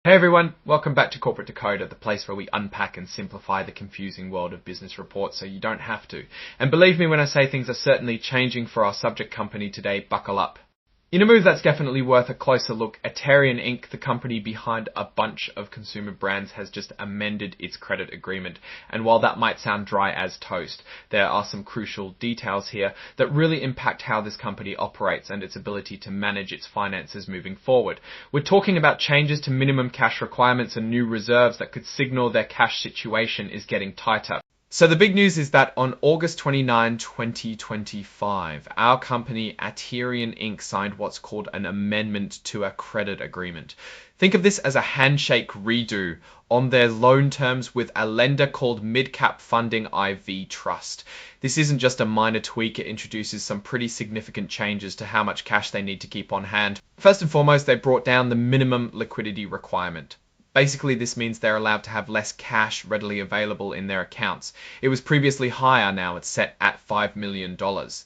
Hey everyone, welcome back to Corporate Decoder, the place where we unpack and simplify the confusing world of business reports so you don't have to. And believe me when I say things are certainly changing for our subject company today, buckle up. In a move that's definitely worth a closer look, Aterian Inc., the company behind a bunch of consumer brands, has just amended its credit agreement. And while that might sound dry as toast, there are some crucial details here that really impact how this company operates and its ability to manage its finances moving forward. We're talking about changes to minimum cash requirements and new reserves that could signal their cash situation is getting tighter. So the big news is that on August 29, 2025, our company Aterian Inc. signed what's called an amendment to a credit agreement. Think of this as a handshake redo on their loan terms with a lender called Midcap Funding IV Trust. This isn't just a minor tweak, it introduces some pretty significant changes to how much cash they need to keep on hand. First and foremost, they brought down the minimum liquidity requirement. Basically, this means they're allowed to have less cash readily available in their accounts. It was previously higher, now it's set at $5 million.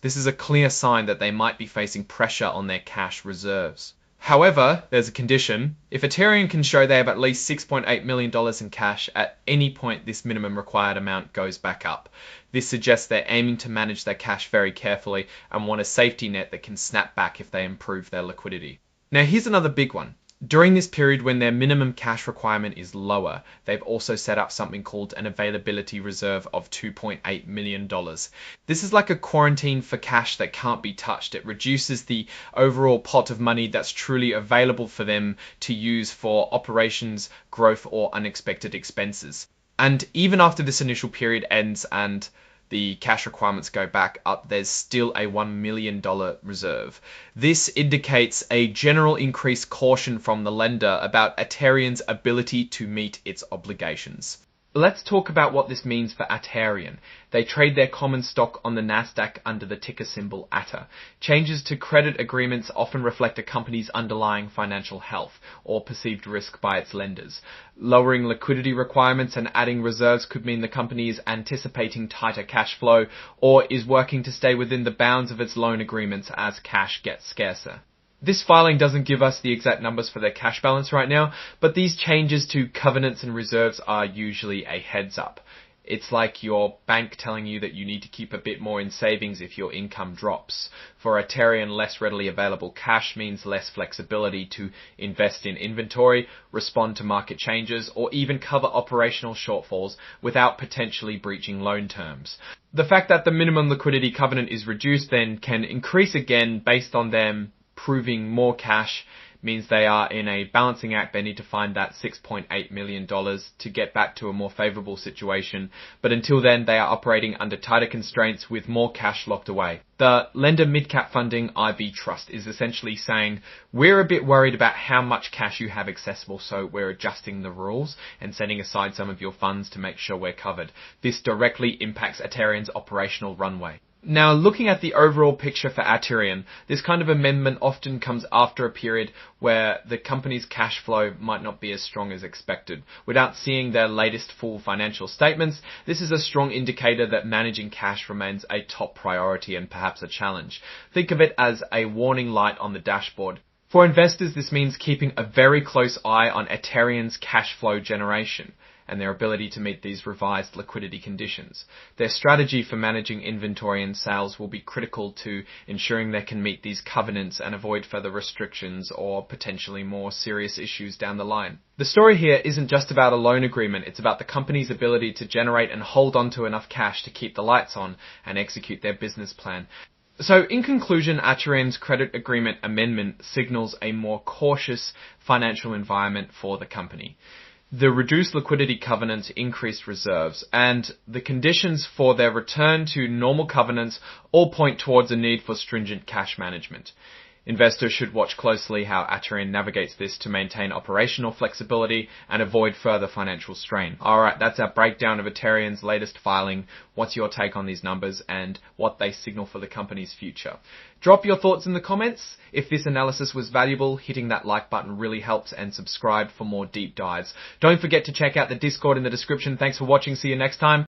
This is a clear sign that they might be facing pressure on their cash reserves. However, there's a condition. If Aterian can show they have at least $6.8 million in cash, at any point this minimum required amount goes back up. This suggests they're aiming to manage their cash very carefully and want a safety net that can snap back if they improve their liquidity. Now here's another big one. During this period when their minimum cash requirement is lower, they've also set up something called an availability reserve of $2.8 million. This is like a quarantine for cash that can't be touched. It reduces the overall pot of money that's truly available for them to use for operations, growth, or unexpected expenses. And even after this initial period ends and the cash requirements go back up, there's still a $1 million reserve. This indicates a general increased caution from the lender about Aterian's ability to meet its obligations. Let's talk about what this means for Aterian. They trade their common stock on the Nasdaq under the ticker symbol ATER. Changes to credit agreements often reflect a company's underlying financial health or perceived risk by its lenders. Lowering liquidity requirements and adding reserves could mean the company is anticipating tighter cash flow or is working to stay within the bounds of its loan agreements as cash gets scarcer. This filing doesn't give us the exact numbers for their cash balance right now, but these changes to covenants and reserves are usually a heads up. It's like your bank telling you that you need to keep a bit more in savings if your income drops. For Aterian, less readily available cash means less flexibility to invest in inventory, respond to market changes, or even cover operational shortfalls without potentially breaching loan terms. The fact that the minimum liquidity covenant is reduced then can increase again based on them proving more cash means they are in a balancing act. They need to find that $6.8 million to get back to a more favorable situation. But until then, they are operating under tighter constraints with more cash locked away. The lender Midcap Funding IV Trust is essentially saying, we're a bit worried about how much cash you have accessible, so we're adjusting the rules and setting aside some of your funds to make sure we're covered. This directly impacts Aterian's operational runway. Now, looking at the overall picture for Aterian, this kind of amendment often comes after a period where the company's cash flow might not be as strong as expected. Without seeing their latest full financial statements, this is a strong indicator that managing cash remains a top priority and perhaps a challenge. Think of it as a warning light on the dashboard. For investors, this means keeping a very close eye on Aterian's cash flow generation and their ability to meet these revised liquidity conditions. Their strategy for managing inventory and sales will be critical to ensuring they can meet these covenants and avoid further restrictions or potentially more serious issues down the line. The story here isn't just about a loan agreement, it's about the company's ability to generate and hold on to enough cash to keep the lights on and execute their business plan. So in conclusion, Aterian's credit agreement amendment signals a more cautious financial environment for the company. The reduced liquidity covenants increased reserves, and the conditions for their return to normal covenants all point towards a need for stringent cash management. Investors should watch closely how Aterian navigates this to maintain operational flexibility and avoid further financial strain. Alright, that's our breakdown of Aterian's latest filing. What's your take on these numbers and what they signal for the company's future? Drop your thoughts in the comments. If this analysis was valuable, hitting that like button really helps, and subscribe for more deep dives. Don't forget to check out the Discord in the description. Thanks for watching. See you next time.